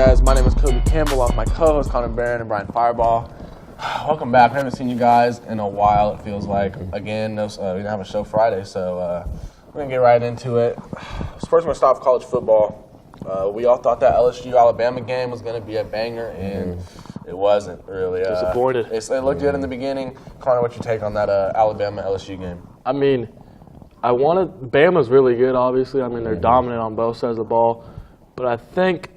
guys? My name is Koby Campbell. I'm with my co-host Konner Barron and Brian Firebaugh. Welcome back. I haven't seen you guys in a while, it feels like. Again, we didn't have a show Friday, so we're going to get right into it. First, we're going to start with college football. We all thought that LSU-Alabama game was going to be a banger, and it wasn't really. Disappointed. It looked good in the beginning. Konner, what's your take on that Alabama-LSU game? I mean, Bama's really good, obviously. I mean, they're dominant on both sides of the ball. But I think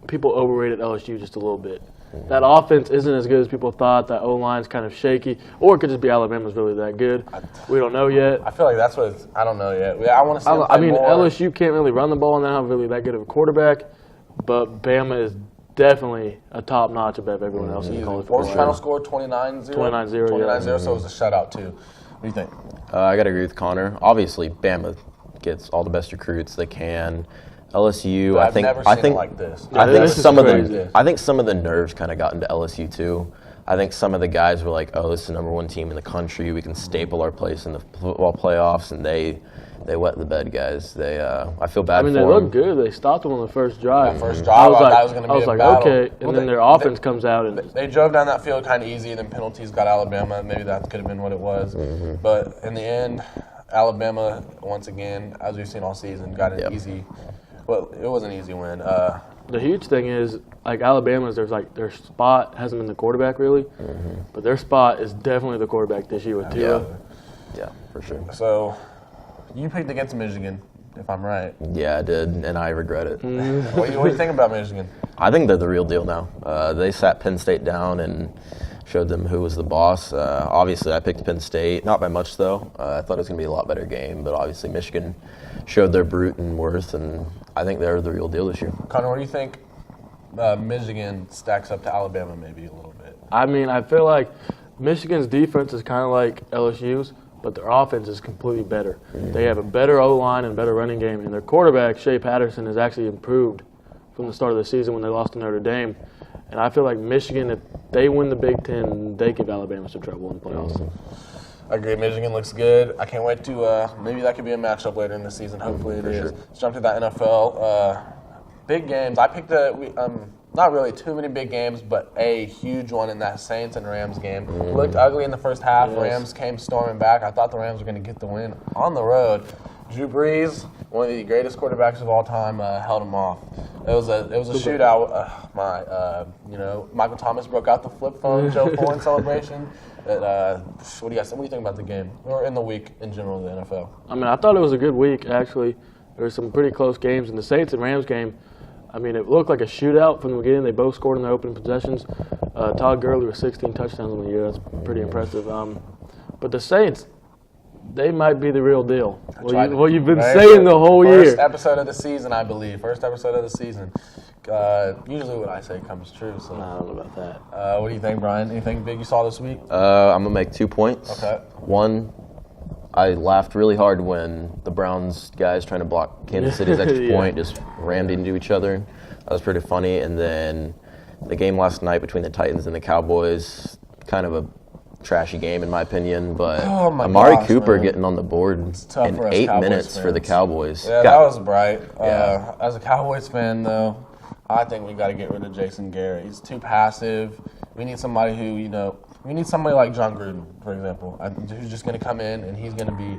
people overrated LSU just a little bit. That offense isn't as good as people thought. That O-line's kind of shaky. Or it could just be Alabama's really that good. We don't know yet. I feel like that's what I don't know yet. I want to see them play more. LSU can't really run the ball and they don't have really that good of a quarterback. But Bama is definitely a top notch above everyone else in the college football. What was the final score? 29-0? 29-0, 29-0, so it was a shutout, too. What do you think? I got to agree with Konner. Obviously, Bama gets all the best recruits they can. LSU, I've never seen it like this. I think some of the nerves kind of got into LSU too. I think some of the guys were like, "Oh, this is the #1 team in the country. We can staple our place in the football playoffs," and they wet the bed, guys. I feel bad for them. They looked good. They stopped them on the first drive. That first drive, I thought was going to be a battle. Okay, and then their offense comes out and they drove down that field kind of easy. And then penalties got Alabama. Maybe that could have been what it was. But in the end, Alabama once again, as we've seen all season, got an easy. Well, it was an easy win. The huge thing is, like Alabama's, their spot hasn't been the quarterback really, but their spot is definitely the quarterback this year with Tua. Yeah, for sure. So, you picked against Michigan, if I'm right. Yeah, I did, and I regret it. What do you think about Michigan? I think they're the real deal now. They sat Penn State down and showed them who was the boss. Obviously, I picked Penn State, not by much though. I thought it was going to be a lot better game, but obviously Michigan showed their brute and worth, and I think they're the real deal this year. Konner, what do you think Michigan stacks up to Alabama maybe a little bit? I mean, I feel like Michigan's defense is kind of like LSU's, but their offense is completely better. They have a better O-line and better running game, and their quarterback, Shea Patterson, has actually improved from the start of the season when they lost to Notre Dame. And I feel like Michigan, if they win the Big Ten, they give Alabama some trouble in the playoffs. I agree. Michigan looks good. I can't wait to maybe that could be a matchup later in the season. Hopefully it is. Sure. Let's jump to that NFL. Big games. I picked not really too many big games, but a huge one in that Saints and Rams game. Looked ugly in the first half. Yes. Rams came storming back. I thought the Rams were going to get the win on the road. Drew Brees, one of the greatest quarterbacks of all time, held him off. It was a shootout. Michael Thomas broke out the flip phone Joe Foreign celebration. What do you think about the game or in the week in general in the NFL? I mean, I thought it was a good week actually. There were some pretty close games in the Saints and Rams game. I mean, it looked like a shootout from the beginning. They both scored in their opening possessions. Todd Gurley with 16 touchdowns on the year. That's pretty impressive. But the Saints, they might be the real deal. What you've been saying the whole year. First episode of the season, I believe. First episode of the season. Usually what I say comes true. So. I don't know about that. What do you think, Brian? Anything big you saw this week? I'm going to make 2 points. Okay. One, I laughed really hard when the Browns guys trying to block Kansas City's extra point just rammed into each other. That was pretty funny. And then the game last night between the Titans and the Cowboys, kind of a trashy game in my opinion, but Amari Cooper getting on the board in 8 minutes for the Cowboys. Yeah, that was bright. As a Cowboys fan, though, I think we got to get rid of Jason Garrett. He's too passive. We need somebody who, we need somebody like John Gruden, for example, who's just going to come in and he's going to be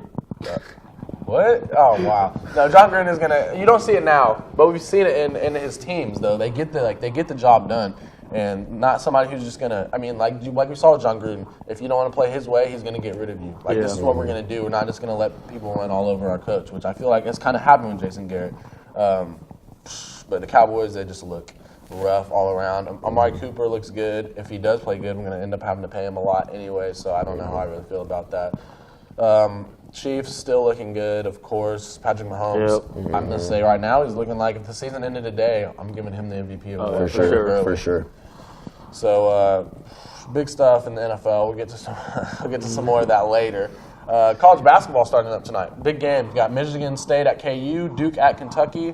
what? Oh, wow. No, John Gruden is going to – you don't see it now, but we've seen it in his teams, though. They get the job done. And not somebody who's just going to – I mean, like we saw with John Gruden, if you don't want to play his way, he's going to get rid of you. This is what we're going to do. We're not just going to let people run all over our coach, which I feel like it's kind of happened with Jason Garrett. But the Cowboys, they just look rough all around. Amari Cooper looks good. If he does play good, we're going to end up having to pay him a lot anyway, so I don't know how I really feel about that. Chiefs still looking good, of course. Patrick Mahomes, I'm going to say right now, he's looking like if the season ended today, I'm giving him the MVP award. For sure. So big stuff in the NFL. We'll get to some more of that later. College basketball starting up tonight. Big game. You got Michigan State at KU, Duke at Kentucky,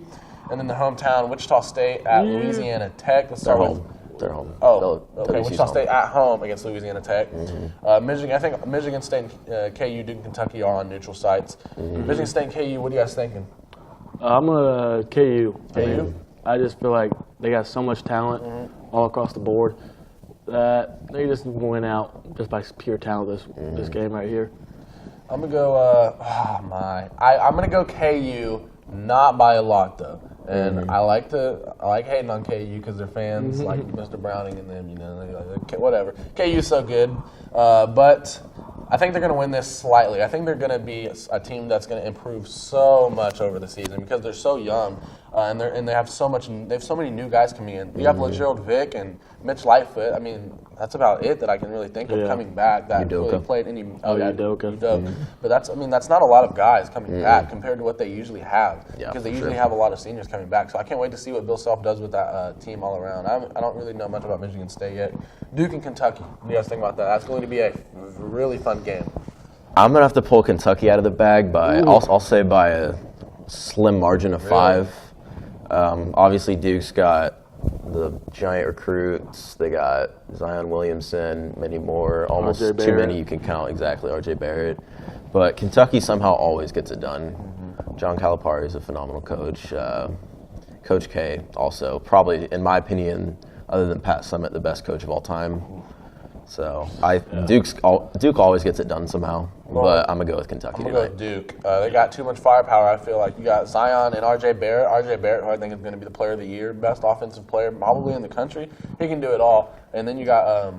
and then the hometown Wichita State at Louisiana Tech. Let's start with. They're home. Oh, okay. Wichita State at home against Louisiana Tech. I think Michigan State and KU, Duke, and Kentucky are on neutral sites. Michigan State and KU, what are you guys thinking? I'm KU. KU? I just feel like they got so much talent all across the board that they just win out just by pure talent this game right here. I'm gonna go. I'm gonna go KU, not by a lot though. And I like hating on KU because they're fans like Mr. Browning and them. You know, whatever. KU's so good, but I think they're going to win this slightly. I think they're going to be a team that's going to improve so much over the season because they're so young, and they have so much. They have so many new guys coming in. You have LaGerald Vick and Mitch Lightfoot. I mean, that's about it that I can really think of coming back that really played any. Udoka. But that's not a lot of guys coming back compared to what they usually have because they usually have a lot of seniors coming back. So I can't wait to see what Bill Self does with that team all around. I don't really know much about Michigan State yet. Duke and Kentucky. What do you guys think about that? That's going to be a really fun game. I'm going to have to pull Kentucky out of the bag by, I'll say by a slim margin of 5. Obviously, Duke's got the giant recruits. They got Zion Williamson, many more, almost too many you can count exactly, R.J. Barrett. But Kentucky somehow always gets it done. John Calipari is a phenomenal coach. Coach K also, probably, in my opinion, other than Pat Summitt, the best coach of all time. So Duke always gets it done somehow, but I'm going to go with Kentucky I'm going to go with Duke. They got too much firepower, I feel like. You got Zion and R.J. Barrett. R.J. Barrett, who I think is going to be the player of the year, best offensive player probably in the country. He can do it all. And then you got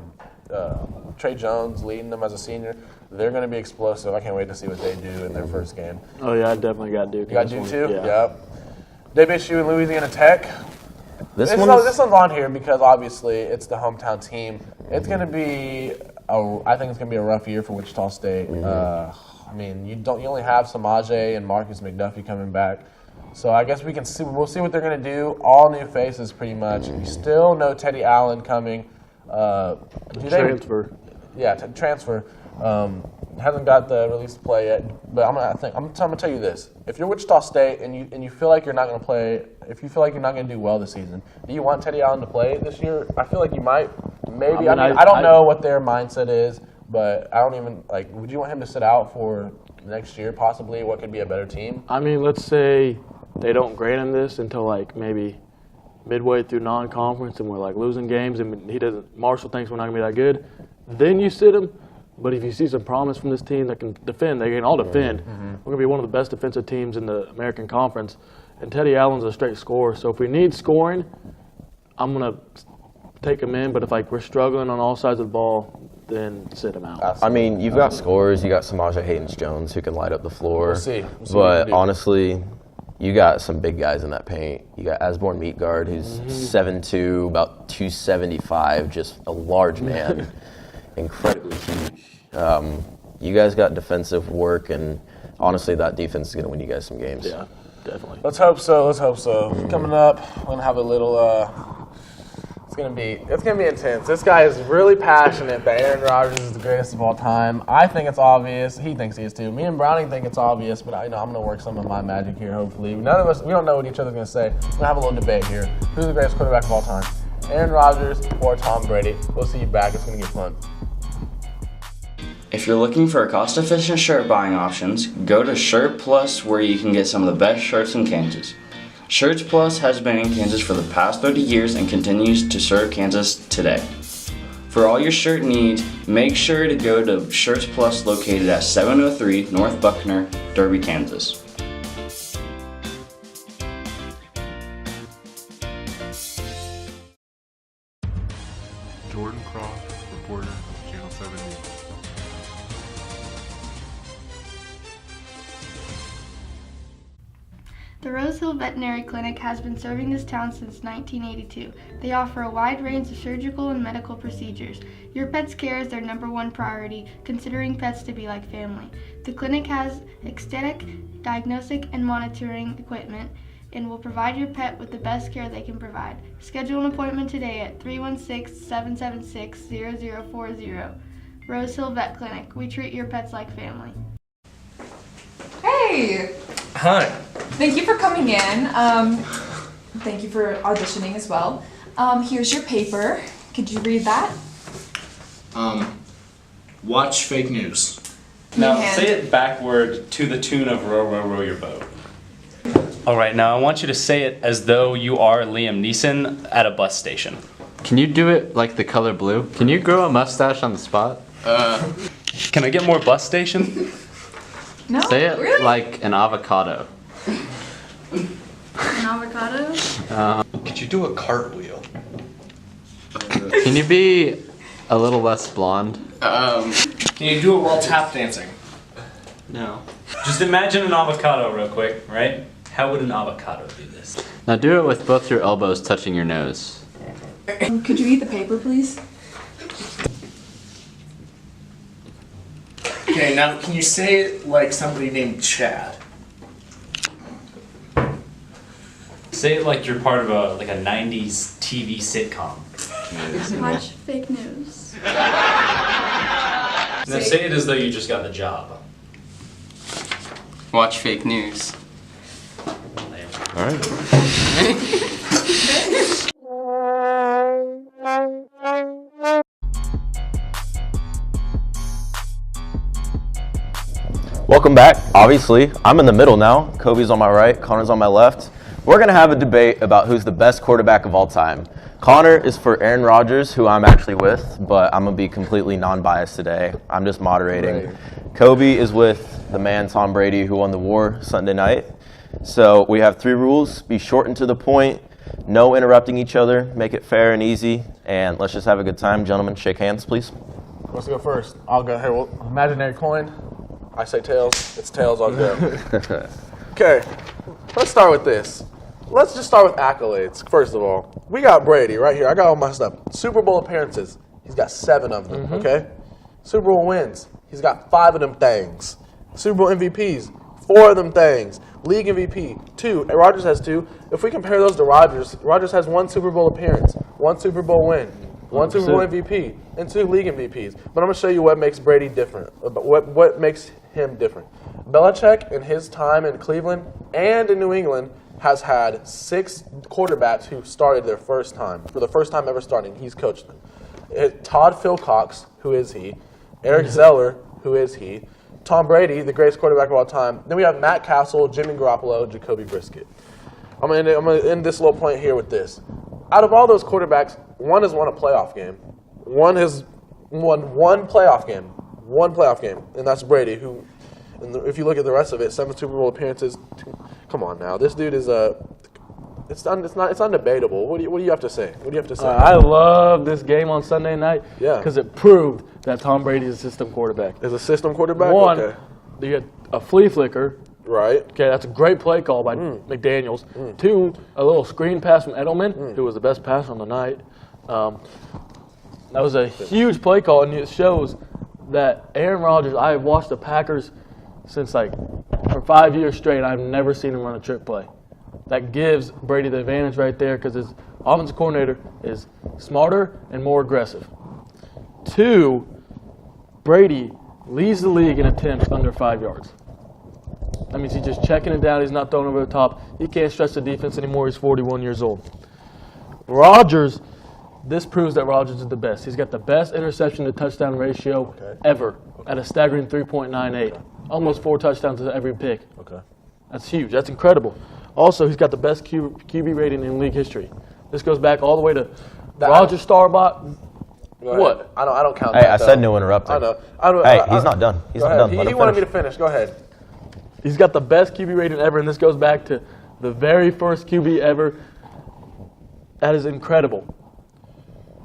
Trey Jones leading them as a senior. They're going to be explosive. I can't wait to see what they do in their first game. Oh, yeah, I definitely got Duke. You got Duke too? Yeah. Yep. WSU and Louisiana Tech. This one's on here because obviously it's the hometown team. It's going to be, I think it's going to be a rough year for Wichita State. I mean, you only have Samaje and Marcus McDuffie coming back, so I guess we'll see what they're going to do. All new faces, pretty much. You still know Teddy Allen coming. Transfer. Transfer. Hasn't got the release to play yet, but I'm gonna tell you this: if you're Wichita State and you feel like you're not gonna play, if you feel like you're not gonna do well this season, do you want Teddy Allen to play this year? I feel like you might, maybe. I don't know what their mindset is, but I don't even would you want him to sit out for next year, possibly? What could be a better team? I mean, let's say they don't grade him this until maybe midway through non-conference, and we're losing games, and Marshall thinks we're not gonna be that good. Then you sit him. But if you see some promise from this team that can defend, they can all defend. We're going to be one of the best defensive teams in the American Conference. And Teddy Allen's a straight scorer. So if we need scoring, I'm going to take him in. But if we're struggling on all sides of the ball, then sit him out. I mean, you've got scorers. You got Samaje Haynes-Jones who can light up the floor. We'll see but honestly, you got some big guys in that paint. You got Asborn Meatguard, who's 7'2", about 275, just a large man. Incredibly huge. You guys got defensive work, and honestly, that defense is going to win you guys some games. Yeah, definitely. Let's hope so. Coming up, we're going to have a little. It's going to be intense. This guy is really passionate that Aaron Rodgers is the greatest of all time. I think it's obvious. He thinks he is too. Me and Browning think it's obvious, but I'm going to work some of my magic here. Hopefully, none of us. We don't know what each other's going to say. We're going to have a little debate here. Who's the greatest quarterback of all time? Aaron Rodgers or Tom Brady? We'll see you back. It's going to get fun. If you're looking for cost-efficient shirt buying options, go to Shirt Plus, where you can get some of the best shirts in Kansas. Shirts Plus has been in Kansas for the past 30 years and continues to serve Kansas today. For all your shirt needs, make sure to go to Shirts Plus, located at 703 North Buckner, Derby, Kansas. Jordan Croft, reporter, Channel 7 News. The Rose Hill Veterinary Clinic has been serving this town since 1982. They offer a wide range of surgical and medical procedures. Your pet's care is their #1 priority, considering pets to be like family. The clinic has ecstatic diagnostic and monitoring equipment and will provide your pet with the best care they can provide. Schedule an appointment today at 316-776-0040. Rose Hill Vet Clinic. We treat your pets like family. Hey! Hi. Thank you for coming in. Thank you for auditioning as well. Here's your paper. Could you read that? Watch fake news. Now Say it backward to the tune of Row, Row, Row Your Boat. All right, now I want you to say it as though you are Liam Neeson at a bus station. Can you do it like the color blue? Can you grow a mustache on the spot? Can I get more bus station? No, Say it really? like an avocado. An avocado? Could you do a cartwheel? Can you be a little less blonde? Can you do it while tap dancing? No. Just imagine an avocado real quick, right? How would an avocado do this? Now do it with both your elbows touching your nose. Could you eat the paper, please? Okay, now can you say it like somebody named Chad? Say it like you're part of a 90s TV sitcom. Watch fake news. Now say it as though you just got the job. Watch fake news. All right. Welcome back. Obviously, I'm in the middle now. Koby's on my right, Konner's on my left. We're going to have a debate about who's the best quarterback of all time. Konner is for Aaron Rodgers, who I'm actually with, but I'm going to be completely non-biased today. I'm just moderating. Right. Koby is with the man Tom Brady, who won the war Sunday night. So we have 3 rules. Be short and to the point. No interrupting each other. Make it fair and easy. And let's just have a good time. Gentlemen, shake hands, please. Let's go first. I'll go here. Well, imaginary coin. I say tails. It's tails. I'll go. Okay. Let's start with this. Let's just start with accolades. First of all, we got Brady right here. I got all my stuff. Super Bowl appearances. He's got 7 of them. Okay. Super Bowl wins. He's got 5 of them things. Super Bowl MVPs. 4 of them things. League MVP, 2. Rodgers has 2. If we compare those to Rodgers, Rodgers has 1 Super Bowl appearance, 1 Super Bowl win, 1 Super Bowl MVP, and 2 league MVPs. But I'm going to show you what makes Brady different, what makes him different. Belichick, in his time in Cleveland and in New England, has had 6 quarterbacks who started their first time. For the first time ever starting, he's coached them. Todd Philcox, who is he? Eric Zeller, who is he? Tom Brady, the greatest quarterback of all time. Then we have Matt Castle, Jimmy Garoppolo, Jacoby Brissett. I'm going to end this little point here with this. Out of all those quarterbacks, 1 has won a playoff game. 1 has won 1 playoff game. 1 playoff game. And that's Brady, who, if you look at the rest of it, 7 Super Bowl appearances. Come on now. This dude is it's undebatable. What do you have to say? What do you have to say? I love this game on Sunday night because it proved that Tom Brady is a system quarterback. Is a system quarterback? 1, okay. You get a flea flicker. Right. Okay, that's a great play call by McDaniels. 2, a little screen pass from Edelman, who was the best passer on the night. That was a huge play call, and it shows that Aaron Rodgers, I have watched the Packers since for 5 years straight, and I've never seen him run a trick play. That gives Brady the advantage right there because his offensive coordinator is smarter and more aggressive. 2, Brady leads the league in attempts under 5 yards. That means he's just checking it down. He's not throwing over the top. He can't stretch the defense anymore. He's 41 years old. Rodgers, this proves that Rodgers is the best. He's got the best interception to touchdown ratio ever at a staggering 3.98. Almost 4 touchdowns to every pick. Okay. That's huge. That's incredible. Also, he's got the best QB rating in league history. This goes back all the way to Roger Staubach. What? I don't count Hey, that. I said no interrupting. I know. Hey, he's not done. He's not done. He wanted me to finish. Go ahead. He's got the best QB rating ever, and this goes back to the very first QB ever. That is incredible.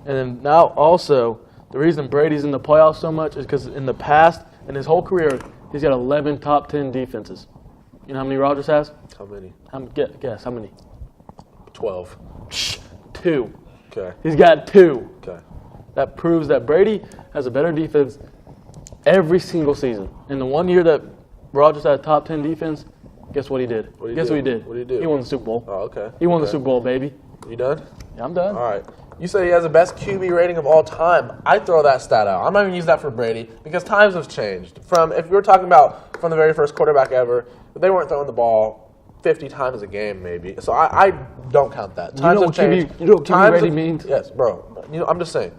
And then now also, the reason Brady's in the playoffs so much is because in the past, in his whole career, he's got 11 top 10 defenses. You know how many Rodgers has? How many? Guess, how many? 12. 2. Okay. He's got 2. Okay. That proves that Brady has a better defense every single season. In the 1 year that Rodgers had a top 10 defense, guess what he did? Guess what he did? What did he do? He won the Super Bowl. Oh, okay. He won the Super Bowl, baby. You done? Yeah, I'm done. All right. You said he has the best QB rating of all time. I throw that stat out. I'm not even use that for Brady because times have changed. If we were talking about from the very first quarterback ever, they weren't throwing the ball 50 times a game, maybe. So I don't count that. Times have changed. You know what QB rating means? Yes, bro. I'm just saying.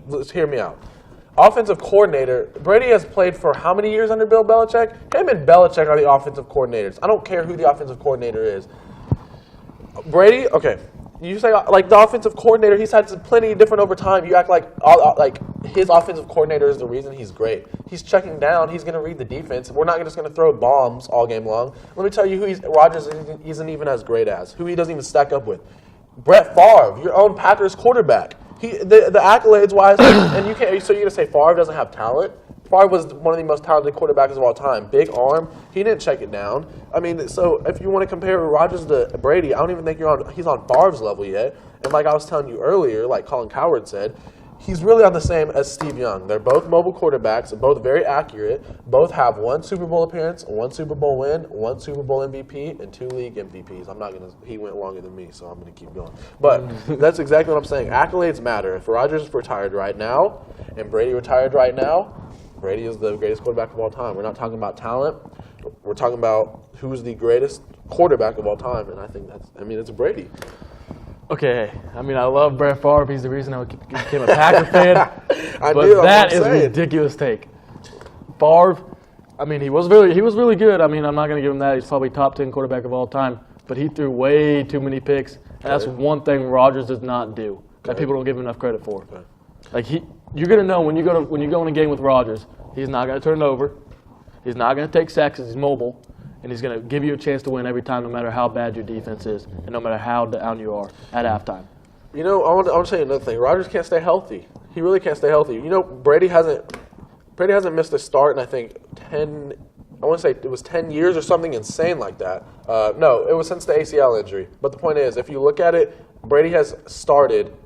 Let's hear me out. offensive coordinator. Brady has played for how many years under Bill Belichick? Him and Belichick are the offensive coordinators. I don't care who the offensive coordinator is. Brady, okay. You say like the offensive coordinator, he's had plenty different over time. You act like his offensive coordinator is the reason he's great. He's checking down. He's going to read the defense. We're not just going to throw bombs all game long. Let me tell you who Rodgers isn't even as great as. Who he doesn't even stack up with. Brett Favre, your own Packers quarterback. The accolades wise, and you can't. So you're going to say Favre doesn't have talent? Favre was one of the most talented quarterbacks of all time. Big arm. He didn't check it down. I mean, so if you want to compare Rodgers to Brady, I don't even think he's on Favre's level yet. And like I was telling you earlier, like Colin Cowherd said, he's really on the same as Steve Young. They're both mobile quarterbacks, both very accurate, both have 1 Super Bowl appearance, 1 Super Bowl win, 1 Super Bowl MVP, and 2 league MVPs. He went longer than me, so I'm going to keep going. But that's exactly what I'm saying. Accolades matter. If Rodgers retired right now and Brady retired right now, Brady is the greatest quarterback of all time. We're not talking about talent. We're talking about who's the greatest quarterback of all time, and I think it's Brady. Okay, I love Brett Favre. He's the reason I became a Packer fan. That is a ridiculous take. Favre, he was really good. I'm not going to give him that. He's probably top 10 quarterback of all time, but he threw way too many picks, and that's one thing Rodgers does not do that people don't give him enough credit for. You're going to know when you go in a game with Rodgers, he's not going to turn it over. He's not going to take sacks. He's mobile. And he's going to give you a chance to win every time, no matter how bad your defense is and no matter how down you are at halftime. I want to tell you another thing. Rodgers can't stay healthy. He really can't stay healthy. Brady hasn't missed a start in, I think, 10 – I want to say it was 10 years or something insane like that. No, it was since the ACL injury. But the point is, if you look at it, Brady has started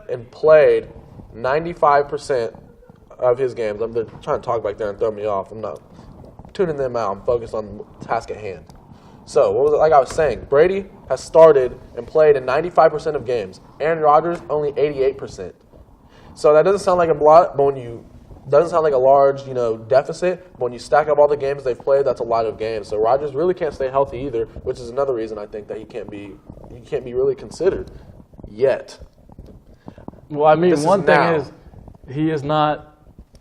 and played 95% of his games. I'm trying to talk back there and throw me off. I'm not tuning them out. I'm focused on the task at hand. So, like I was saying, Brady has started and played in 95% of games. Aaron Rodgers, only 88%. So that doesn't sound like a lot, but doesn't sound like a large, deficit. But when you stack up all the games they've played, that's a lot of games. So Rodgers really can't stay healthy either, which is another reason I think that he can't be really considered yet. Well, one thing is he is not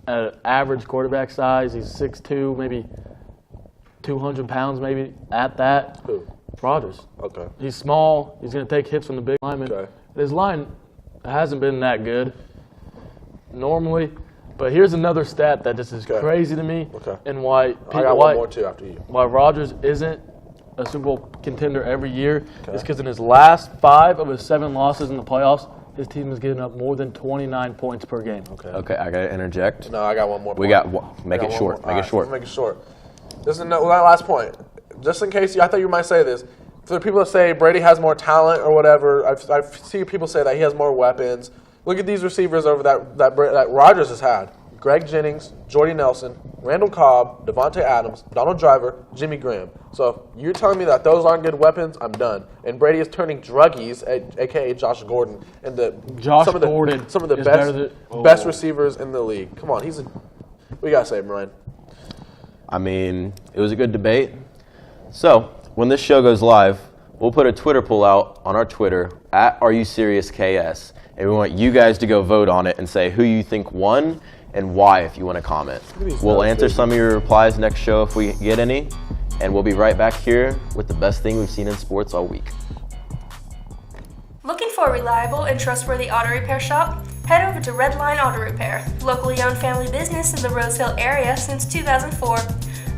an average quarterback size. He's 6'2", maybe 200 pounds, maybe at that. Who? Rodgers. Okay. He's small. He's going to take hits from the big linemen. Okay. His line hasn't been that good normally. But here's another stat that just is crazy to me, and why I got one more too after you. Why Rodgers isn't a Super Bowl contender every year is because in his last 5 of his 7 losses in the playoffs, his team has given up more than 29 points per game. Okay, I gotta interject. No, I got one more. Make it short. Make it short. Make it short. This is that last point. Just in case I thought you might say this. For the people that say Brady has more talent or whatever, I've seen people say that he has more weapons. Look at these receivers over that Rodgers has had. Greg Jennings, Jordy Nelson, Randall Cobb, Devontae Adams, Donald Driver, Jimmy Graham. So if you're telling me that those aren't good weapons, I'm done. And Brady is turning druggies, a.k.a. Josh Gordon, into some of the best receivers in the league. Come on, we got to say him, Ryan. It was a good debate. So when this show goes live, we'll put a Twitter poll out on our Twitter, @AreYouSeriousKS. And we want you guys to go vote on it and say who you think won and why if you want to comment. We'll answer some of your replies next show if we get any. And we'll be right back here with the best thing we've seen in sports all week. Looking for a reliable and trustworthy auto repair shop? Head over to Redline Auto Repair, locally owned family business in the Rose Hill area since 2004.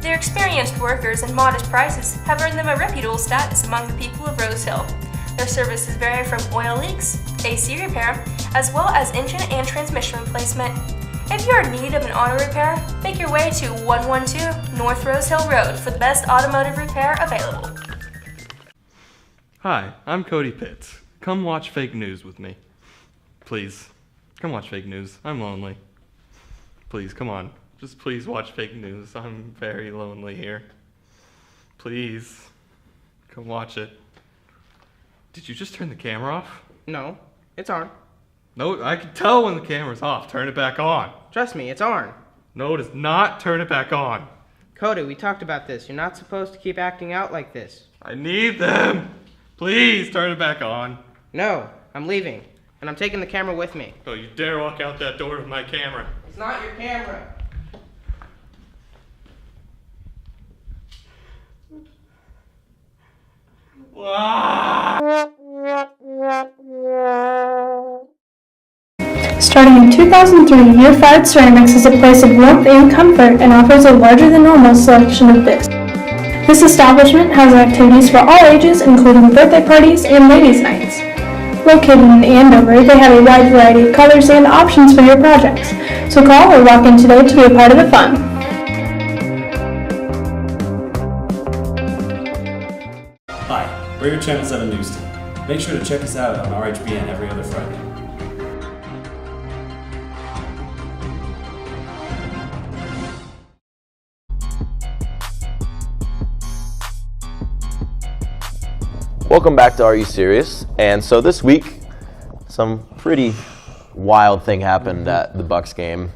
Their experienced workers and modest prices have earned them a reputable status among the people of Rose Hill. Their services vary from oil leaks, AC repair, as well as engine and transmission replacement. If you're in need of an auto repair, make your way to 112 North Rose Hill Road for the best automotive repair available. Hi, I'm Cody Pitts. Come watch Fake News with me. Please, come watch Fake News. I'm lonely. Please, come on. Just please watch Fake News. I'm very lonely here. Please, come watch it. Did you just turn the camera off? No, it's on. No, I can tell when the camera's off. Turn it back on. Trust me, it's on. No, it is not. Turn it back on. Cody, we talked about this. You're not supposed to keep acting out like this. I need them. Please turn it back on. No, I'm leaving. And I'm taking the camera with me. Don't you dare walk out that door with my camera. It's not your camera. Starting in 2003, Year 5 Ceramics is a place of warmth and comfort and offers a larger than normal selection of gifts. This establishment has activities for all ages, including birthday parties and ladies' nights. Located in Andover, they have a wide variety of colors and options for your projects. So call or walk in today to be a part of the fun. Hi, we're your Channel 7 News team. Make sure to check us out on RHBN every other Friday. Welcome back to Are You Serious? And so this week, some pretty wild thing happened at the Bucks game.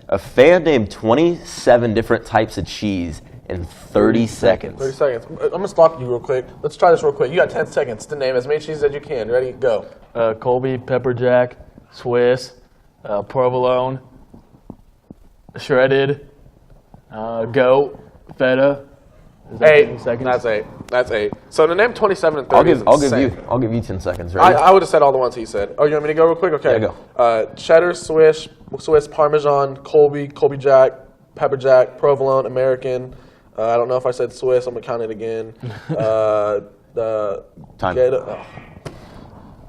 A fan named 27 different types of cheese in 30 seconds. 30 seconds. I'm going to stop you real quick. Let's try this real quick. You got 10 seconds to name as many cheeses as you can. Ready? Go. Koby, pepper jack, Swiss, provolone, shredded, goat, feta. Is that 8 10 seconds? That's 8. That's 8. So to name 27 and 30 I'll give you 10 seconds, right? I would have said all the ones he said. Oh, you want me to go real quick? Okay. Yeah, go. Cheddar, Swiss, Parmesan, Kobe Jack, pepper jack, provolone, American. I don't know if I said Swiss. I'm gonna count it again. Time. I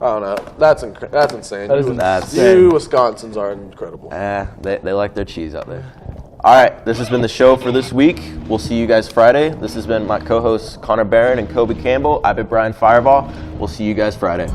don't know. That's insane. That's you Wisconsins are incredible. They like their cheese out there. All right, this has been the show for this week. We'll see you guys Friday. This has been my co-hosts Konner Barron and Koby Campbell. I've been Brian Firebaugh. We'll see you guys Friday.